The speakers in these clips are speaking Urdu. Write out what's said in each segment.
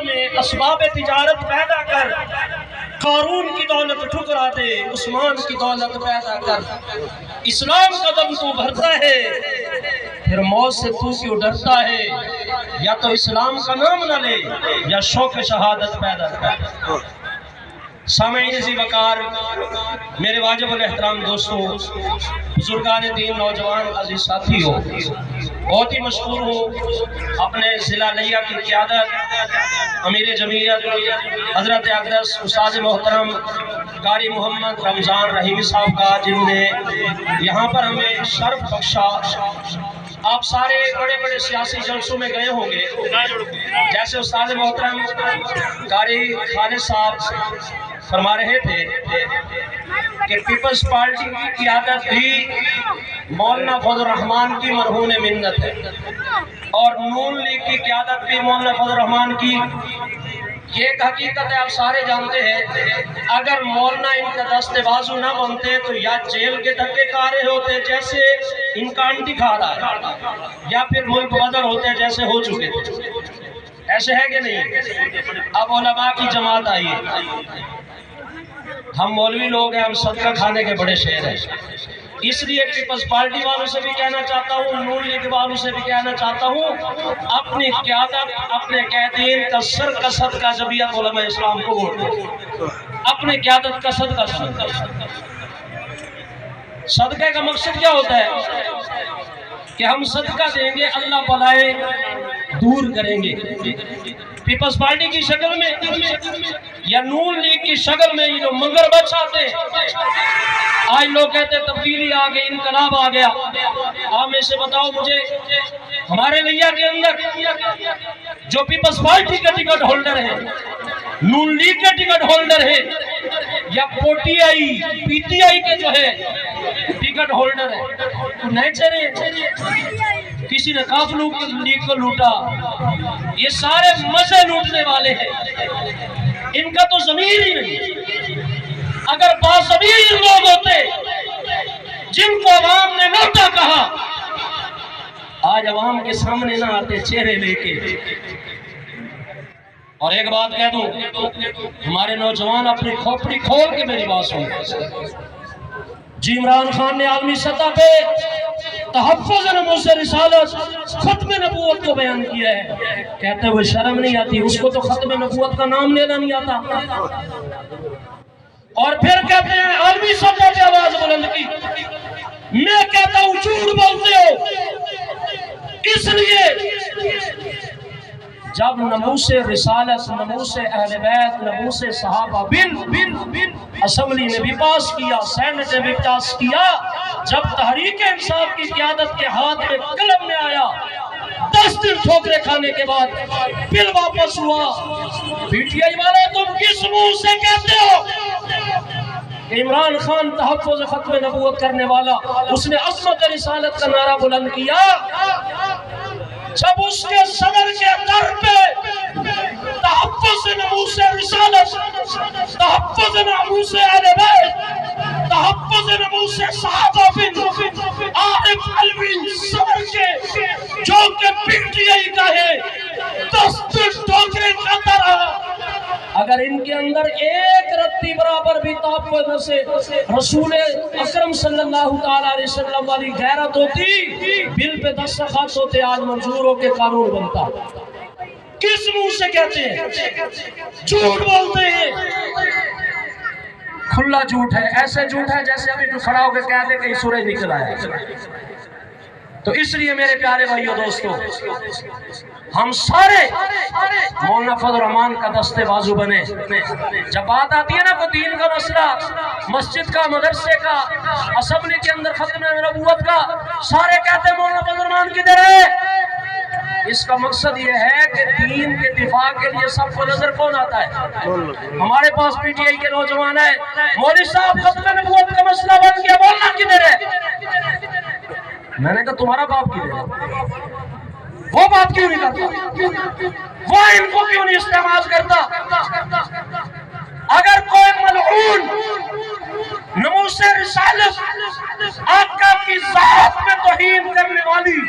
میں اسباب تجارت پیدا کر، قارون کی دولت ٹھکرا دے، عثمان کی دولت پیدا کر، اسلام کا دم تو بھرتا ہے، پھر موت سے تو کیوں ڈرتا ہے؟ یا تو اسلام کا نام نہ لے یا شوق شہادت پیدا کر۔ سامعین ذی وقار، میرے واجب الاحترام دوستو، بزرگان دین، نوجوان عزیز ساتھی ہو، بہت ہی مشکور ہوں اپنے ضلع لیہ کی قیادت امیر جمعیت حضرت اقدس استاد محترم قاری محمد رمضان رحیمی صاحب کا، جنہوں نے یہاں پر ہمیں شرف بخشا۔ آپ سارے بڑے بڑے سیاسی جلسوں میں گئے ہوں گے، جیسے استاد محترم قاری خالد صاحب فرما رہے تھے کہ پیپلز پارٹی کی قیادت بھی مولانا فضل الرحمان کی مرہون منت ہے، اور نون لیگ کی قیادت بھی مولانا فضل الرحمان کی۔ یہ ایک حقیقت ہے، آپ سارے جانتے ہیں، اگر مولانا ان کا دست بازو نہ بنتے تو یا جیل کے دھکے کھا رہے ہوتے جیسے ان کا انٹی کھا رہا ہے، یا پھر ملک بدر ہوتے جیسے ہو چکے تھے۔ ایسے ہے کہ نہیں؟ اب علماء کی جماعت آئیے، ہم مولوی لوگ ہیں، ہم صدقہ کھانے کے بڑے شہر ہیں، اس لیے پیپلز پارٹی والوں سے بھی کہنا چاہتا ہوں، نون لیگ والوں سے بھی کہنا چاہتا ہوں، اپنی قیادت، اپنے قائدین کا سر کا صدقہ جمعیت علماء اسلام کو ووٹ دیں، اپنے قیادت کا صدقہ سنیں۔ صدقے کا مقصد کیا ہوتا ہے؟ کہ ہم صدقہ دیں گے، اللہ بلائیں دور کریں گے۔ پیپلز پارٹی کی شکل میں یا نون لیگ کی شکل میں یہ جو مگر بچاتے ہیں، آج لوگ کہتے ہیں تبدیلی آ گئی، انقلاب آ گیا۔ آپ میں سے بتاؤ مجھے، ہمارے لیہ کے اندر جو پیپلز پارٹی کا ٹکٹ ہولڈر ہے، نون لیگ کا ٹکٹ ہولڈر ہے، یا پی ٹی آئی کے جو ہے ٹکٹ ہولڈر ہے، تو نئے چہرے، کسی نے کاف لیگ کو لوٹا، یہ سارے مزے لوٹنے والے ہیں، ان کا تو ضمیر ہی نہیں۔ اگر باضمیر لوگ ہوتے جن کو عوام نے لوٹا کہا، آج عوام کے سامنے نہ آتے چہرے لے کے۔ اور ایک بات کہہ دوں، ہمارے نوجوان اپنی کھوپڑی کھول کے میری بات سنیں۔ جی عمران خان نے عالمی سطح پہ تحفظ ناموس رسالت، ختم نبوت کو بیان کیا ہے، کہتے ہوئے شرم نہیں آتی، اس کو تو ختم نبوت کا نام لینا نہیں آتا۔ اور پھر کہتے ہیں عالمی سطح پہ آواز بلند کی، میں کہتا ہوں جھوٹ بولتے ہو، اس لیے جب ناموس رسالت، ناموس اہل بیت، ناموس صحابہ بل اسمبلی نے بھی پاس کیا، سینٹ نے بھی پاس کیا، جب تحریک انصاف کی قیادت کے ہاتھ میں قلم میں آیا، 10 دن ٹھوکرے کھانے کے بعد بل واپس ہوا۔ پی ٹی آئی والے تم کس منہ سے کہتے ہو کہ عمران خان تحفظ ختم نبوت کرنے والا، اس نے عظمت رسالت کا نعرہ بلند کیا، جب اس کے صدر کے در پہ تحفظ ناموس رسالت، تحفظ ناموس اہل بیت، تحفظ ناموس صحابہ بن عارف علوی صدر کے، جو کہ پی ٹی آئی کا ہے، 10 دن ٹھوکرے کھاتا رہا۔ اگر ان کے اندر ایک رتی برابر بھی تحفظ سے رسول اکرم صلی اللہ تعالیٰ علیہ وسلم والی غیرت ہوتی، بل پہ دستخط ہوتے، آج منظور ہو کے قانون بنتا۔ کس منہ سے کہتے ہیں؟ جھوٹ بولتے ہیں، کھلا جھوٹ ہے، ایسے جھوٹ ہے جیسے ابھی تو کھڑا ہو کے کہہ دے کہ سورج نکل آیا۔ تو اس لیے میرے پیارے بھائیو دوستو، ہم سارے مولانا فضل الرحمان کا دستے بازو بنے۔ جب بات آتی ہے نا کوئی دین کا مسئلہ، مسجد کا، مدرسے کا، اسمبلی کے اندر ختم نبوت کا، سارے کہتے ہیں مولانا فضل الرحمان کدھر ہے؟ اس کا مقصد یہ ہے کہ دین کے دفاع کے لیے سب کو نظر کون آتا ہے؟ ہمارے پاس پی ٹی آئی کے نوجوان ہیں، مولوی صاحب ختم نبوت کا مسئلہ بن گیا، مولانا کدھر ہے؟ میں نے کہا تمہارا باپ کدھر ہے؟ وہ بات کیوں نہیں کرتا؟ وہ ان کو کیوں نہیں استعمال کرتا؟ اگر کوئی ملعون ناموس رسالت آقا کی ذات میں توہین کرنے والی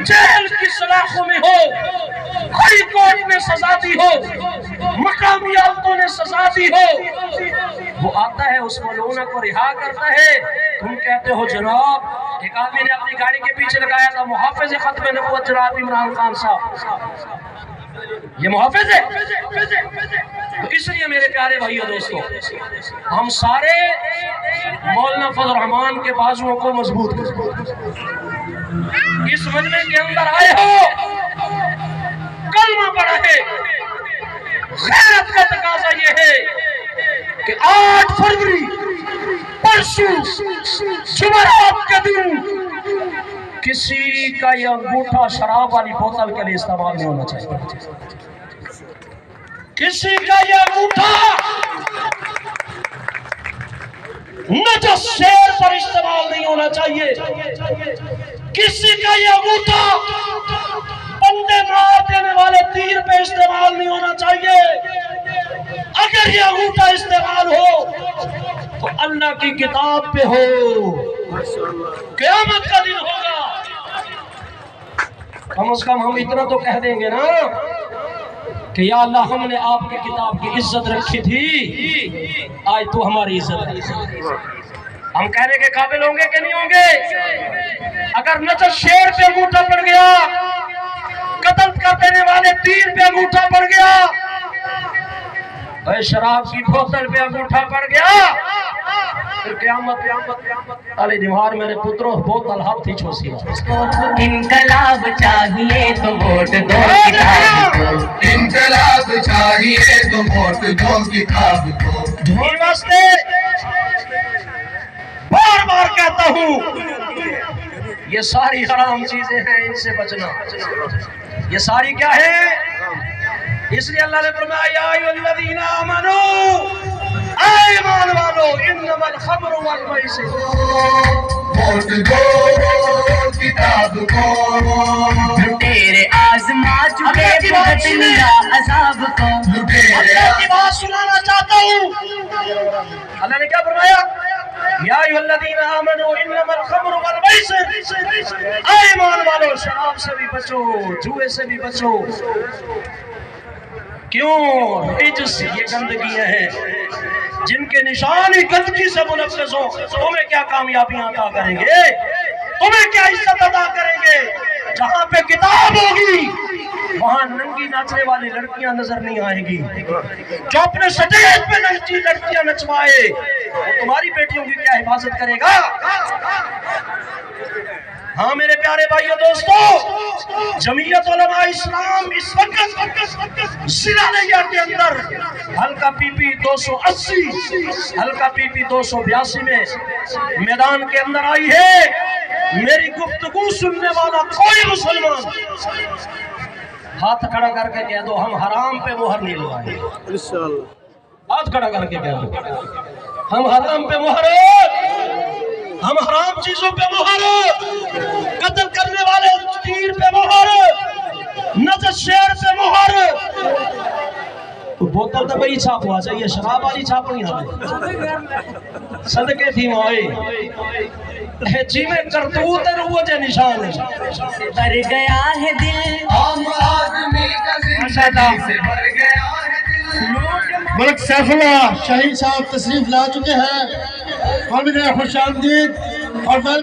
جیل کی سلاخوں میں ہو، ہائی کورٹ نے سزا دی ہو، مقامی عدالتوں نے سزا دی ہو، وہ آتا ہے اس ملعونہ کو رہا کرتا ہے، تم کہتے ہو جناب ایک آدمی نے اپنی گاڑی کے پیچھے لگایا تھا محافظ ختم نبوت جناب عمران خان صاحب، یہ محافظ ہے۔ تو اس لیے میرے پیارے بھائیو دوستو، ہم سارے مولانا فضل الرحمان کے بازوؤں کو مضبوط کریں۔ اس مجمع کے اندر آئے ہو، کلمہ پڑھا ہے، غیرت کا تقاضا یہ ہے کہ 8 فروری پرسوں جمعرات کے دن کسی کا یہ انگوٹھا شراب والی بوتل کے لیے استعمال نہیں ہونا چاہیے، کسی کا یہ انگوٹھا نجس شیر پر استعمال نہیں ہونا چاہیے، کسی کا یہ انگوٹھا بندے مار دینے والے تیر پہ استعمال نہیں ہونا چاہیے۔ اگر یہ انگوٹھا استعمال ہو تو اللہ کی کتاب پہ ہو، قیامت کا دن ہوگا۔ کم از کم ہم اتنا تو کہہ دیں گے نا کہ یا اللہ ہم نے آپ کی کتاب کی عزت رکھی تھی، آج تو ہماری عزت ہے۔ ہم کہنے کے قابل ہوں گے کہ نہیں ہوں گے؟ اگر نجس شیر پہ انگوٹھا پڑ گیا، قتل کر دینے والے تیر پہ انگوٹھا پڑ گیا، اے شراب کی بوتل پہ انگوٹھا پڑ گیا، پھر قیامت علی دیوار میرے پتروں بہت الحب تھی چھوسی۔ انقلاب چاہیے تو ووٹ دو کتاب کو، انقلاب چاہیے تو ووٹ دو کتاب کو۔ دھول واسطے بار بار کہتا ہوں یہ ساری حرام چیزیں ہیں، ان سے بچنا۔ یہ ساری کیا ہے؟ اس لیے اللہ نے فرمایا یا ایھا الذین آمنوا، اے ایمان والو، انما الخمر والمیسر، ووٹ دو کتاب کو۔ لٹیرے آزما چکے دنیا عذاب کو، اللہ کی بات سنانا چاہتا ہوں۔ اللہ نے کیا فرمایا؟ یا ایھا الذین آمنوا انما الخمر والمیسر، اے ایمان والو شراب سے بھی بچو، جوئے سے بھی بچو۔ کیوں؟ رجس، یہ گندگیاں ہیں جن کے نشان ہی گندگی سے منفذ ہو۔ تمہیں کیا کامیابیاں عطا کریں گے؟ تمہیں کیا عزت عطا کریں گے؟ جہاں پہ کتاب ہوگی وہاں ننگی ناچنے والی لڑکیاں نظر نہیں آئیں گی۔ جو اپنے سٹیج پہ ننگی لڑکیاں نچوائے وہ تمہاری بیٹیوں کی کیا حفاظت کرے گا؟ ہاں میرے پیارے بھائیو دوستو، جمعیت علماء اسلام اس وقت ضلع نیا کے اندر حلقہ پی پی 280 حلقہ پی پی 282 میں میدان کے اندر آئی ہے۔ میری گفتگو سننے والا کوئی مسلمان ہاتھ کھڑا کر کے کہہ دو ہم حرام پہ مہر نہیں لگائیں گے۔ ہاتھ کھڑا کر کے کہہ دو ہم حرام پہ مہر، ہم حرام چیزوں پہ مہر، قتل کرنے والے تیر پہ مہر، نجس شیر پہ مہر۔ تو بوتل تو بھئی چھاپ ہوا چاہیے، شراب والی چھاپ نہیں آتی۔ صدقے تھی مائے جی میں کرتوت روج نشان ہے، بھر گیا ہے دل عام آدمی کا زندگی سے بھر گیا ہے دل۔ ملک سیف اللہ شہید صاحب تشریف لا چکے ہیں، ہم انہیں خوش آمدید اور